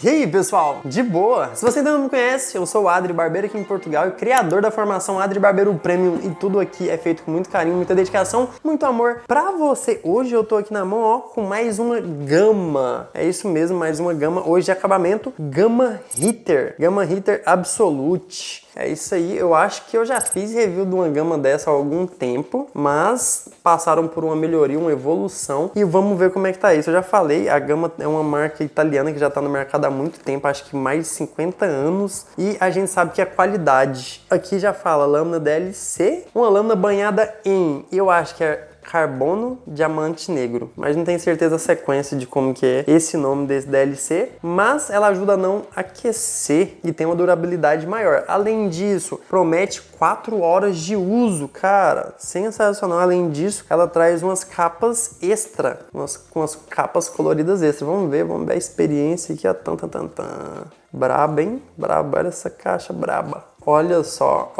E aí, pessoal? De boa? Se você ainda não me conhece, eu sou o Adri Barbeiro aqui em Portugal e criador da formação Adri Barbeiro Premium, e tudo aqui é feito com muito carinho, muita dedicação, muito amor pra você. Hoje eu tô aqui na mão, ó, com mais uma gama. É isso mesmo, mais uma gama hoje de acabamento, Gamma Heater Absolute. É isso aí, eu acho que eu já fiz review de uma gama dessa há algum tempo, mas passaram por uma melhoria, uma evolução, e vamos ver como é que tá isso. Eu já falei, a Gamma é uma marca italiana que já tá no mercado há muito tempo, acho que mais de 50 anos, e a gente sabe que a qualidade, aqui já fala lâmina DLC, uma lâmina banhada em, eu acho que é carbono diamante negro, mas não tenho certeza a sequência de como que é esse nome desse DLC, mas ela ajuda a não aquecer e tem uma durabilidade maior. Além disso, promete 4 horas de uso, cara, sensacional. Além disso, ela traz umas capas extra, umas capas coloridas extra. Vamos ver a experiência aqui, ó. Braba, hein? Braba, olha essa caixa braba. Olha só,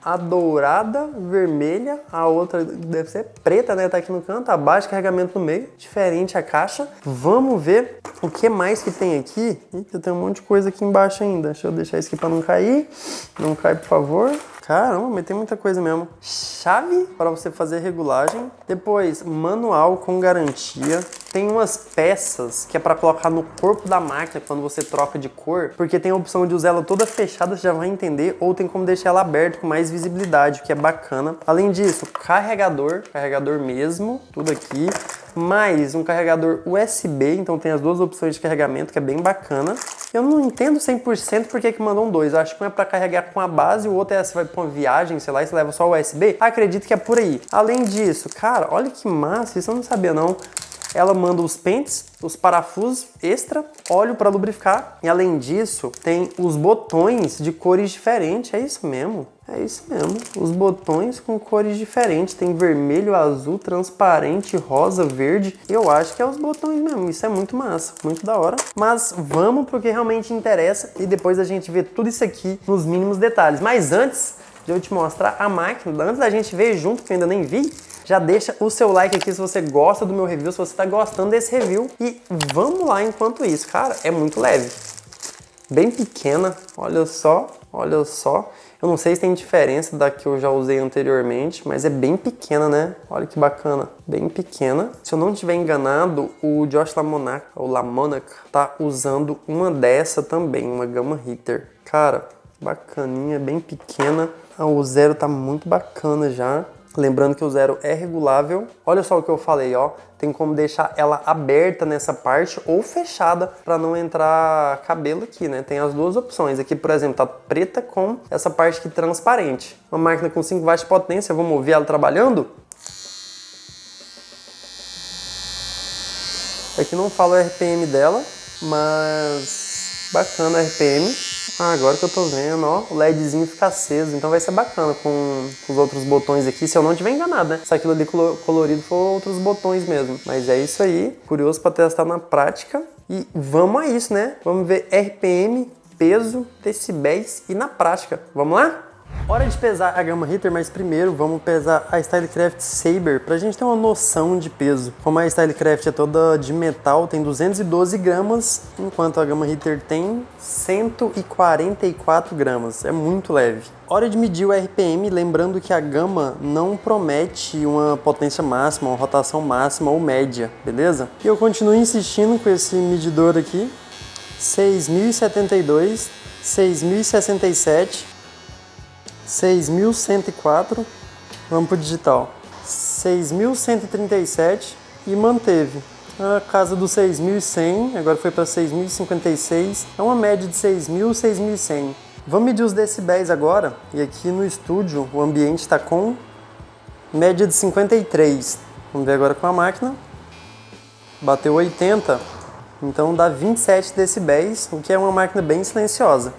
a dourada, vermelha, a outra deve ser preta, né? Tá aqui no canto, abaixo, carregamento no meio, diferente a caixa. Vamos ver o que mais que tem aqui. Eita, tem um monte de coisa aqui embaixo ainda. Deixa eu deixar isso aqui pra não cair. Não cai, por favor. Caramba, mas tem muita coisa mesmo. Chave para você fazer regulagem. Depois, manual com garantia. Tem umas peças que é para colocar no corpo da máquina quando você troca de cor, porque tem a opção de usar ela toda fechada, você já vai entender, ou tem como deixar ela aberta com mais visibilidade, o que é bacana. Além disso, carregador mesmo, tudo aqui. Mais um carregador USB, então tem as duas opções de carregamento, que é bem bacana. Eu não entendo 100% porque que mandam dois. Eu acho que um é para carregar com a base, o outro é você vai pra uma viagem, sei lá, e você leva só o USB. Acredito que é por aí. Além disso, cara, olha que massa, isso eu não sabia não. Ela manda os pentes, os parafusos extra, óleo para lubrificar. E além disso, tem os botões de cores diferentes. É isso mesmo. É isso mesmo. Os botões com cores diferentes. Tem vermelho, azul, transparente, rosa, verde. Eu acho que é os botões mesmo. Isso é muito massa, muito da hora. Mas vamos pro que realmente interessa e depois a gente vê tudo isso aqui nos mínimos detalhes. Mas antes de eu te mostrar a máquina, antes da gente ver junto, que eu ainda nem vi, já deixa o seu like aqui se você gosta do meu review, se você está gostando desse review. E vamos lá enquanto isso. Cara, é muito leve. Bem pequena, olha só. Eu não sei se tem diferença da que eu já usei anteriormente, mas é bem pequena, né? Olha que bacana, bem pequena. Se eu não estiver enganado, o Josh Lamonac tá usando uma dessa também, uma Gamma Heater. Cara, bacaninha, bem pequena. O zero tá muito bacana já. Lembrando que o zero é regulável. Olha só o que eu falei, ó. Tem como deixar ela aberta nessa parte ou fechada para não entrar cabelo aqui, né? Tem as duas opções. Aqui, por exemplo, tá preta com essa parte aqui transparente. Uma máquina com 5 watts de potência. Vamos ouvir ela trabalhando? Aqui não fala o RPM dela, mas bacana o RPM. Agora que eu tô vendo, ó, o LEDzinho fica aceso, então vai ser bacana com os outros botões aqui, se eu não tiver enganado, né? Se aquilo ali colorido for outros botões mesmo. Mas é isso aí, curioso pra testar na prática. E vamos a isso, né? Vamos ver RPM, peso, decibéis e na prática. Vamos lá? Hora de pesar a Gamma Heater, mas primeiro vamos pesar a Stylecraft Saber pra gente ter uma noção de peso. Como a Stylecraft é toda de metal, tem 212 gramas, enquanto a Gamma Heater tem 144 gramas. É muito leve. Hora de medir o RPM, lembrando que a Gamma não promete uma potência máxima, uma rotação máxima ou média, beleza? E eu continuo insistindo com esse medidor aqui. 6.072, 6.067, 6.104, vamos pro digital, 6.137 e manteve a casa dos 6.100, agora foi para 6.056, é uma média de 6.000, 6.100. Vamos medir os decibéis agora, e aqui no estúdio o ambiente está com média de 53. Vamos ver agora com a máquina, bateu 80, então dá 27 decibéis, o que é uma máquina bem silenciosa.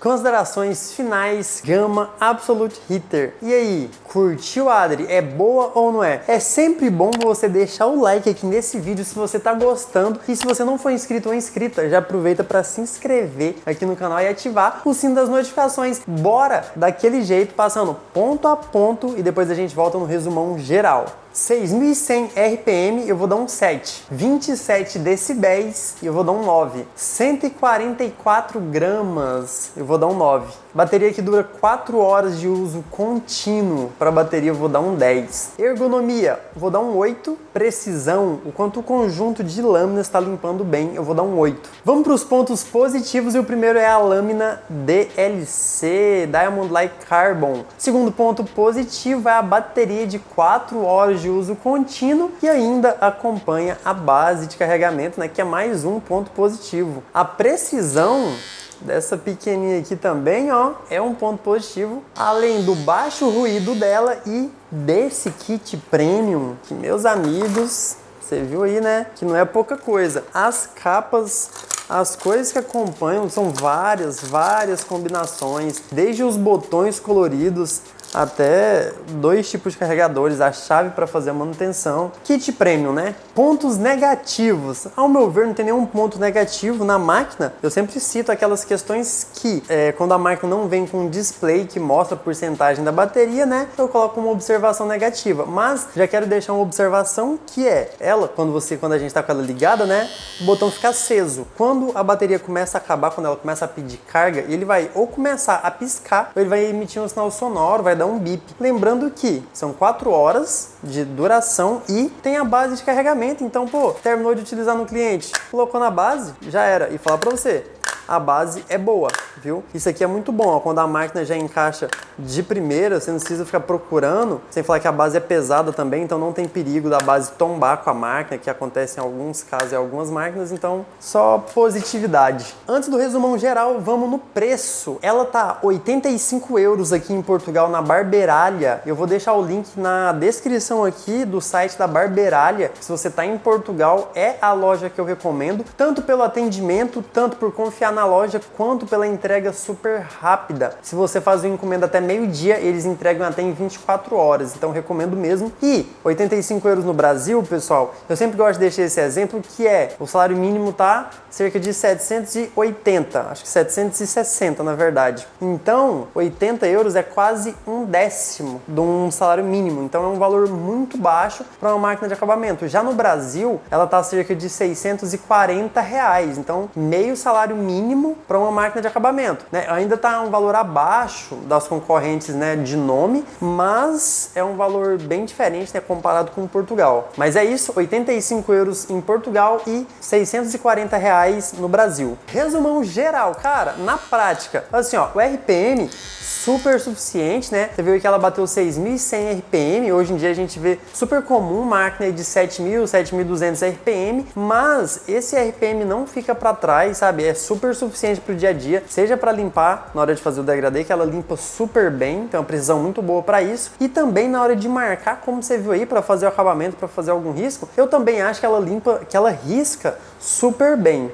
Considerações finais, Gama Absolute Heater. E aí, curtiu, Adri? É boa ou não é? É sempre bom você deixar o like aqui nesse vídeo se você tá gostando. E se você não for inscrito ou inscrita, já aproveita para se inscrever aqui no canal e ativar o sino das notificações. Bora daquele jeito, passando ponto a ponto e depois a gente volta no resumão geral. 6.100 RPM, eu vou dar um 7. 27 decibéis, eu vou dar um 9. 144 gramas, eu vou dar um 9. Bateria que dura 4 horas de uso contínuo. Para bateria eu vou dar um 10. Ergonomia, eu vou dar um 8. Precisão, o quanto o conjunto de lâminas está limpando bem, eu vou dar um 8. Vamos para os pontos positivos e o primeiro é a lâmina DLC, Diamond Like Carbon. Segundo ponto positivo é a bateria de 4 horas de uso contínuo e ainda acompanha a base de carregamento, né, que é mais um ponto positivo. A precisão dessa pequenininha aqui também, ó, é um ponto positivo, além do baixo ruído dela e desse kit premium, que meus amigos, você viu aí, né, que não é pouca coisa. As capas, as coisas que acompanham são várias combinações, desde os botões coloridos até 2 tipos de carregadores, a chave para fazer a manutenção. Kit premium, né? Pontos negativos. Ao meu ver, não tem nenhum ponto negativo na máquina. Eu sempre cito aquelas questões que, quando a máquina não vem com um display que mostra a porcentagem da bateria, né? Eu coloco uma observação negativa. Mas já quero deixar uma observação que é, quando a gente tá com ela ligada, né? O botão fica aceso. Quando a bateria começa a acabar, quando ela começa a pedir carga, ele vai ou começar a piscar, ou ele vai emitir um sinal sonoro, vai dar um bip. Lembrando que são 4 horas de duração e tem a base de carregamento. Então, pô, terminou de utilizar no cliente, colocou na base, já era. E falar pra você, a base é boa, viu? Isso aqui é muito bom, ó, quando a máquina já encaixa de primeira, você não precisa ficar procurando, sem falar que a base é pesada também, então não tem perigo da base tombar com a máquina, que acontece em alguns casos em algumas máquinas, então só positividade. Antes do resumão geral, vamos no preço. Ela tá 85 euros aqui em Portugal na Barberalha. Eu vou deixar o link na descrição aqui do site da Barberalha. Se você tá em Portugal, é a loja que eu recomendo, tanto pelo atendimento, tanto por confiar na loja, quanto pela entrega super rápida. Se você faz uma encomenda até meio-dia, eles entregam até em 24 horas, então recomendo mesmo. E 85 euros no Brasil, pessoal, eu sempre gosto de deixar esse exemplo, que é, o salário mínimo tá cerca de 780, acho que 760 na verdade. Então, 80 euros é quase 1/10 de um salário mínimo, então é um valor muito baixo para uma máquina de acabamento. Já no Brasil, ela tá cerca de 640 reais, então meio salário mínimo para uma máquina de acabamento, né? Ainda está um valor abaixo das concorrentes, né, de nome, mas é um valor bem diferente, né, comparado com Portugal. Mas é isso, 85 euros em Portugal e 640 reais no Brasil. Resumão geral, cara, na prática, assim, ó, o RPM super suficiente, né? Você viu que ela bateu 6.100 RPM, hoje em dia a gente vê super comum máquina de 7.000, 7.200 RPM, mas esse RPM não fica para trás, sabe? É super suficiente para o dia a dia, seja para limpar na hora de fazer o degradê, que ela limpa super bem, tem uma precisão muito boa para isso, e também na hora de marcar, como você viu aí, para fazer o acabamento, para fazer algum risco, eu também acho que ela limpa, que ela risca super bem.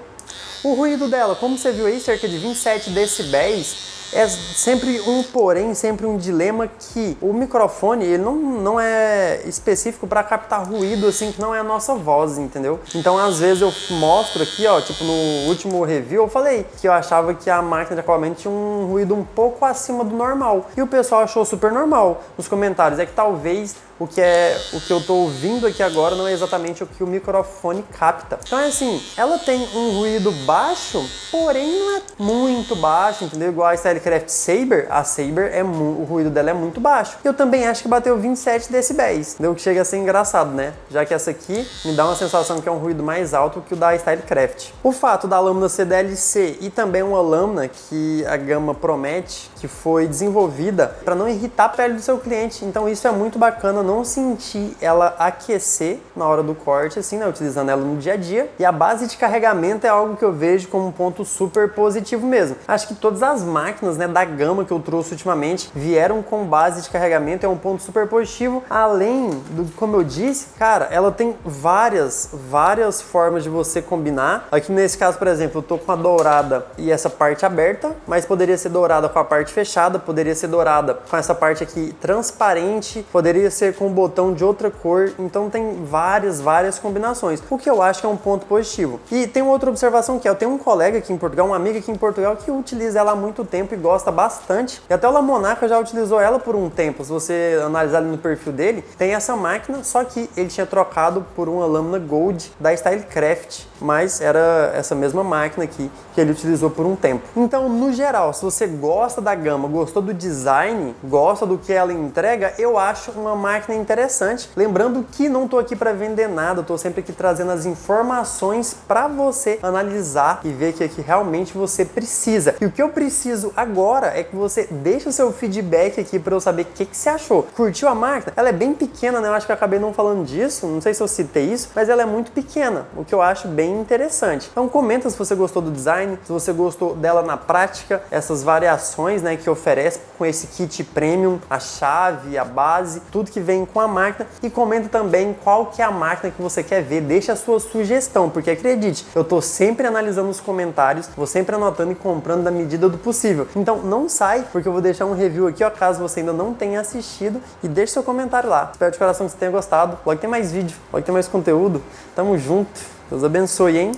O ruído dela, como você viu aí, cerca de 27 decibéis, é sempre um porém, sempre um dilema, que o microfone ele não é específico para captar ruído assim, que não é a nossa voz, entendeu? Então às vezes eu mostro aqui, ó, tipo no último review eu falei que eu achava que a máquina de acabamento tinha um ruído um pouco acima do normal, e o pessoal achou super normal nos comentários. É que talvez o que eu tô ouvindo aqui agora não é exatamente o que o microfone capta. Então é assim, ela tem um ruído baixo, porém não é muito baixo, entendeu? Igual a Stylecraft Saber, a Saber o ruído dela é muito baixo. Eu também acho que bateu 27 decibéis, entendeu? Que chega a ser engraçado, né? Já que essa aqui me dá uma sensação que é um ruído mais alto que o da Stylecraft. O fato da lâmina ser DLC e também uma lâmina que a gama promete, que foi desenvolvida para não irritar a pele do seu cliente, então isso é muito bacana, não sentir ela aquecer na hora do corte, assim, né, utilizando ela no dia a dia. E a base de carregamento é algo que eu vejo como um ponto super positivo mesmo. Acho que todas as máquinas, né, da gama que eu trouxe ultimamente vieram com base de carregamento, é um ponto super positivo. Além do, como eu disse, cara, ela tem várias formas de você combinar. Aqui nesse caso, por exemplo, eu tô com a dourada e essa parte aberta, mas poderia ser dourada com a parte fechada, poderia ser dourada com essa parte aqui transparente, poderia ser com um botão de outra cor, então tem várias combinações, o que eu acho que é um ponto positivo. E tem outra observação que eu tenho um colega aqui em Portugal, uma amiga aqui em Portugal que utiliza ela há muito tempo e gosta bastante, e até o Lamonaca já utilizou ela por um tempo. Se você analisar ali no perfil dele, tem essa máquina, só que ele tinha trocado por uma lâmina Gold da Stylecraft, mas era essa mesma máquina aqui que ele utilizou por um tempo. Então, no geral, se você gosta da gama, gostou do design, gosta do que ela entrega, eu acho uma máquina interessante. Lembrando que não tô aqui para vender nada, tô sempre aqui trazendo as informações para você analisar e ver que realmente você precisa. E o que eu preciso agora é que você deixa o seu feedback aqui para eu saber o que você achou. Curtiu a máquina? Ela é bem pequena, né? Eu acho que eu acabei não falando disso, não sei se eu citei isso, mas ela é muito pequena, o que eu acho bem interessante. Então comenta se você gostou do design, se você gostou dela na prática, essas variações, né, que oferece com esse kit premium, a chave, a base, tudo que vem com a máquina, e comenta também qual que é a máquina que você quer ver, deixa a sua sugestão, porque acredite, eu tô sempre analisando os comentários, vou sempre anotando e comprando da medida do possível. Então não sai, porque eu vou deixar um review aqui, ó, caso você ainda não tenha assistido, e deixe seu comentário lá. Espero de coração que você tenha gostado. Logo tem mais vídeo, logo tem mais conteúdo. Tamo junto. Deus abençoe, hein?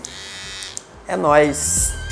É nóis!